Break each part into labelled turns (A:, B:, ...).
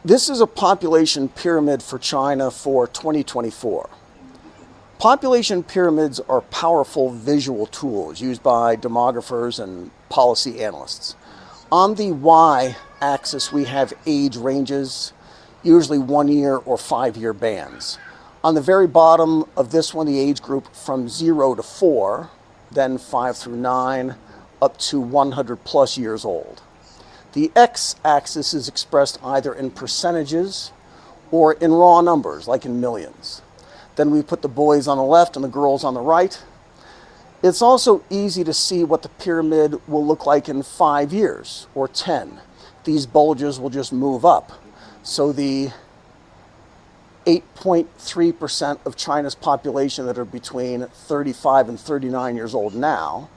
A: This is a population pyramid for China for 2024. Population pyramids are powerful visual tools used by demographers and policy analysts. On the y-axis, we have age ranges, usually 1 year or 5 year bands. On the very bottom of this one, the age group from 0 to 4, then 5 through 9, up to 100 plus years old. The x-axis is expressed either in percentages or in raw numbers, like in millions. Then we put the boys on the left and the girls on the right. It's also easy to see what the pyramid will look like in 5 years or 10. These bulges will just move up. So the 8.3% of China's population that are between 35 and 39 years old now,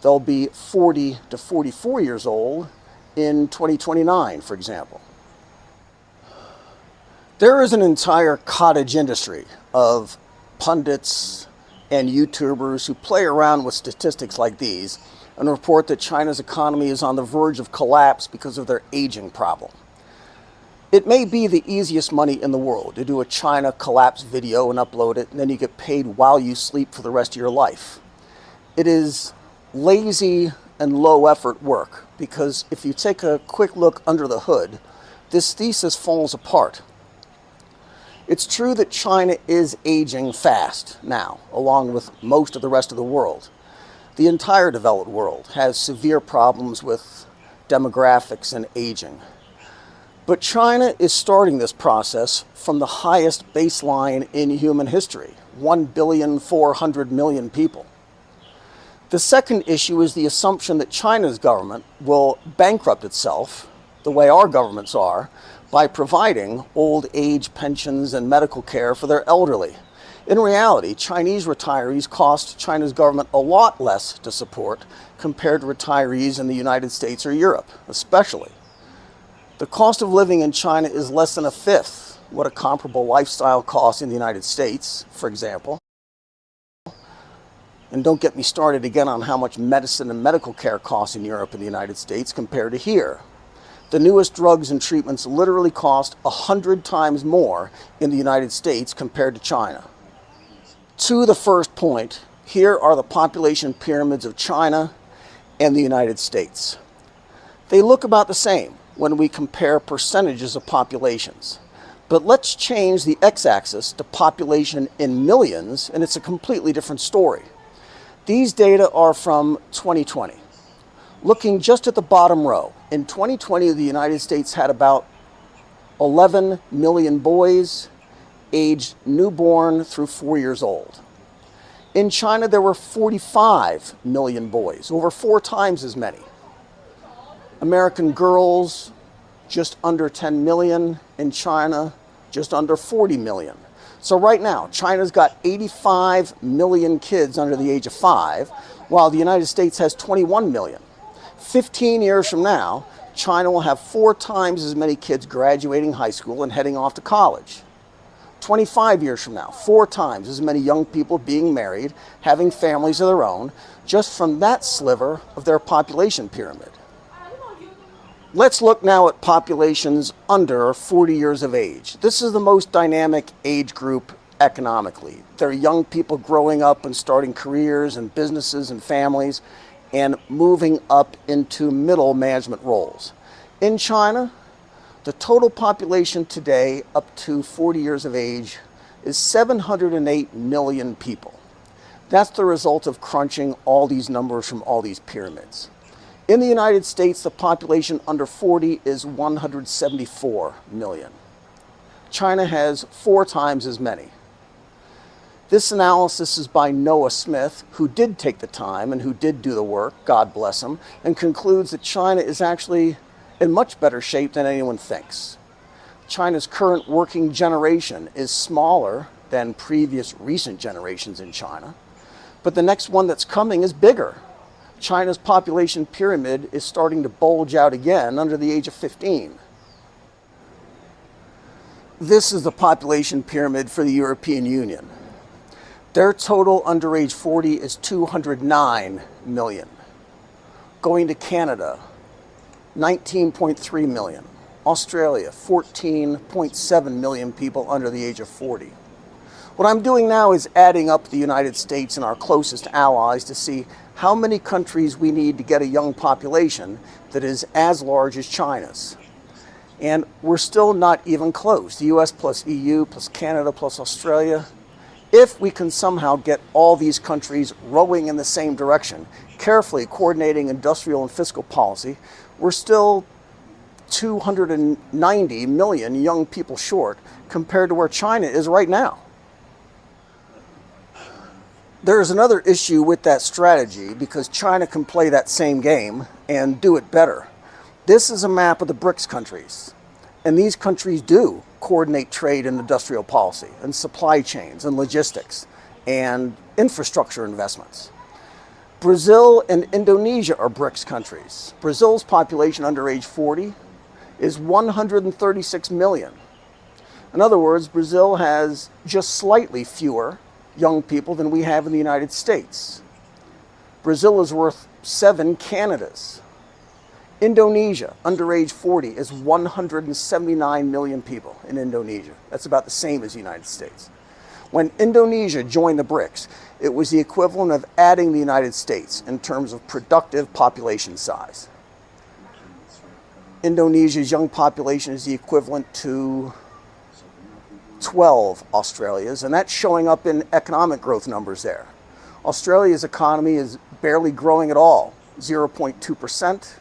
A: they'll be 40 to 44 years old in 2029, for example. There is an entire cottage industry of pundits and YouTubers who play around with statistics like these and report that China's economy is on the verge of collapse because of their aging problem. It may be the easiest money in the world to do a China collapse video and upload it, and then you get paid while you sleep for the rest of your life. It is lazy and low effort work, because if you take a quick look under the hood, this thesis falls apart. It's true that China is aging fast now, along with most of the rest of the world. The entire developed world has severe problems with demographics and aging. But China is starting this process from the highest baseline in human history, 1,400,000,000 people. The second issue is the assumption that China's government will bankrupt itself, the way our governments are, by providing old age pensions and medical care for their elderly. In reality, Chinese retirees cost China's government a lot less to support compared to retirees in the United States or Europe, especially. The cost of living in China is less than a fifth what a comparable lifestyle costs in the United States, for example. And don't get me started again on how much medicine and medical care costs in Europe and the United States compared to here. The newest drugs and treatments literally cost 100 times more in the United States compared to China. To the first point, here are the population pyramids of China and the United States. They look about the same when we compare percentages of populations. But let's change the x-axis to population in millions, and it's a completely different story. These data are from 2020. Looking just at the bottom row, in 2020, the United States had about 11 million boys aged newborn through 4 years old. In China, there were 45 million boys, over 4 times as many. American girls, just under 10 million. In China, just under 40 million. So right now, China's got 85 million kids under the age of 5, while the United States has 21 million. 15 years from now, China will have 4 times as many kids graduating high school and heading off to college. 25 years from now, 4 times as many young people being married, having families of their own, just from that sliver of their population pyramid. Let's look now at populations under 40 years of age. This is the most dynamic age group economically. They're young people growing up and starting careers and businesses and families and moving up into middle management roles. In China, the total population today up to 40 years of age is 708 million people. That's the result of crunching all these numbers from all these pyramids. In the United States, the population under 40 is 174 million. China has 4 times as many. This analysis is by Noah Smith, who did take the time and who did do the work, God bless him, and concludes that China is actually in much better shape than anyone thinks. China's current working generation is smaller than previous recent generations in China, but the next one that's coming is bigger. China's population pyramid is starting to bulge out again under the age of 15. This is the population pyramid for the European Union. Their total under age 40 is 209 million. Going to Canada, 19.3 million. Australia, 14.7 million people under the age of 40. What I'm doing now is adding up the United States and our closest allies to see how many countries we need to get a young population that is as large as China's. And we're still not even close. The US plus EU plus Canada plus Australia. If we can somehow get all these countries rowing in the same direction, carefully coordinating industrial and fiscal policy, we're still 290 million young people short compared to where China is right now. There's another issue with that strategy because China can play that same game and do it better. This is a map of the BRICS countries, and these countries do coordinate trade and industrial policy and supply chains and logistics and infrastructure investments. Brazil and Indonesia are BRICS countries. Brazil's population under age 40 is 136 million. In other words, Brazil has just slightly fewer young people than we have in the United States. Brazil is worth 7 Canadas. Indonesia, under age 40, is 179 million people in Indonesia. That's about the same as the United States. When Indonesia joined the BRICS, it was the equivalent of adding the United States in terms of productive population size. Indonesia's young population is the equivalent to 12 Australia's, and that's showing up in economic growth numbers there. Australia's economy is barely growing at all, 0.2%.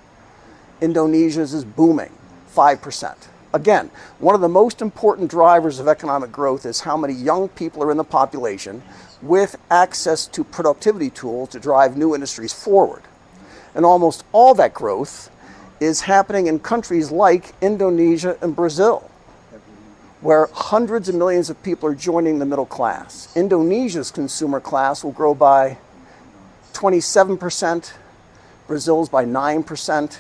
A: Indonesia's is booming, 5%. Again, one of the most important drivers of economic growth is how many young people are in the population with access to productivity tools to drive new industries forward. And almost all that growth is happening in countries like Indonesia and Brazil, where hundreds of millions of people are joining the middle class. Indonesia's consumer class will grow by 27%, Brazil's by 9%.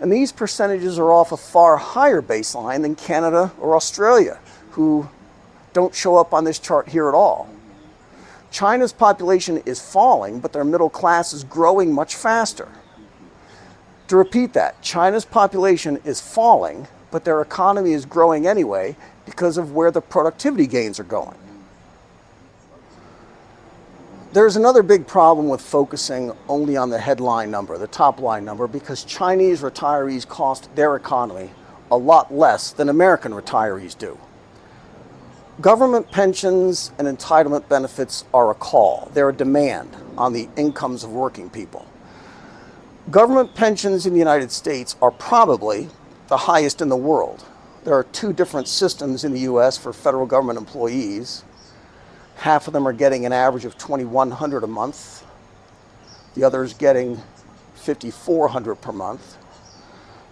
A: And these percentages are off a far higher baseline than Canada or Australia, who don't show up on this chart here at all. China's population is falling, but their middle class is growing much faster. To repeat that, China's population is falling, but their economy is growing anyway because of where the productivity gains are going. There's another big problem with focusing only on the headline number, the top line number, because Chinese retirees cost their economy a lot less than American retirees do. Government pensions and entitlement benefits are a call. They're a demand on the incomes of working people. Government pensions in the United States are probably the highest in the world. There are 2 different systems in the US for federal government employees. Half of them are getting an average of $2,100 a month. The others getting $5,400 per month.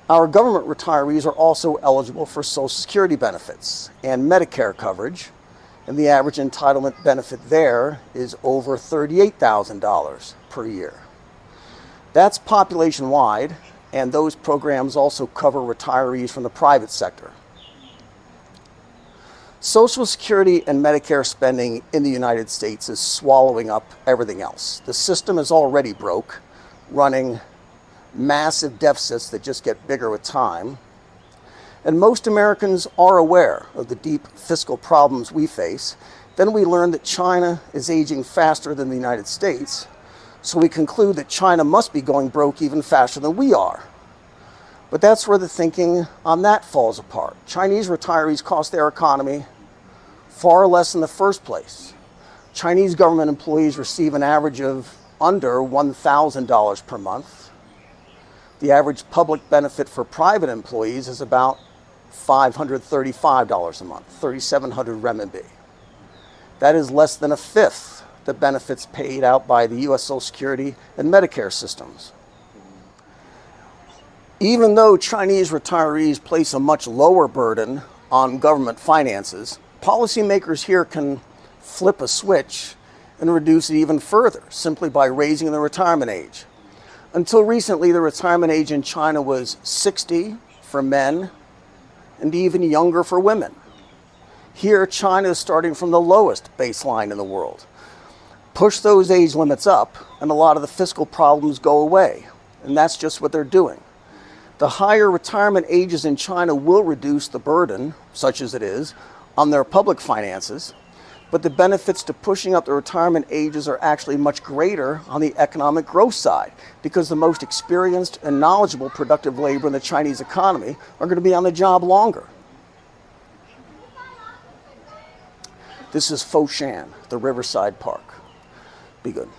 A: Our government retirees are also eligible for Social Security benefits and Medicare coverage, and the average entitlement benefit there is over $38,000 per year. That's population-wide, and those programs also cover retirees from the private sector. Social Security and Medicare spending in the United States is swallowing up everything else. The system is already broke, running massive deficits that just get bigger with time. And most Americans are aware of the deep fiscal problems we face. Then we learn that China is aging faster than the United States, so we conclude that China must be going broke even faster than we are. But that's where the thinking on that falls apart. Chinese retirees cost their economy far less in the first place. Chinese government employees receive an average of under $1,000 per month. The average public benefit for private employees is about $535 a month, 3,700 renminbi. That is less than a fifth the benefits paid out by the US Social Security and Medicare systems. Even though Chinese retirees place a much lower burden on government finances, policymakers here can flip a switch and reduce it even further simply by raising the retirement age. Until recently, the retirement age in China was 60 for men and even younger for women. Here, China is starting from the lowest baseline in the world. Push those age limits up, and a lot of the fiscal problems go away. And that's just what they're doing. The higher retirement ages in China will reduce the burden, such as it is, on their public finances, but the benefits to pushing up the retirement ages are actually much greater on the economic growth side, because the most experienced and knowledgeable productive labor in the Chinese economy are going to be on the job longer. This is Foshan, the Riverside Park. Be good.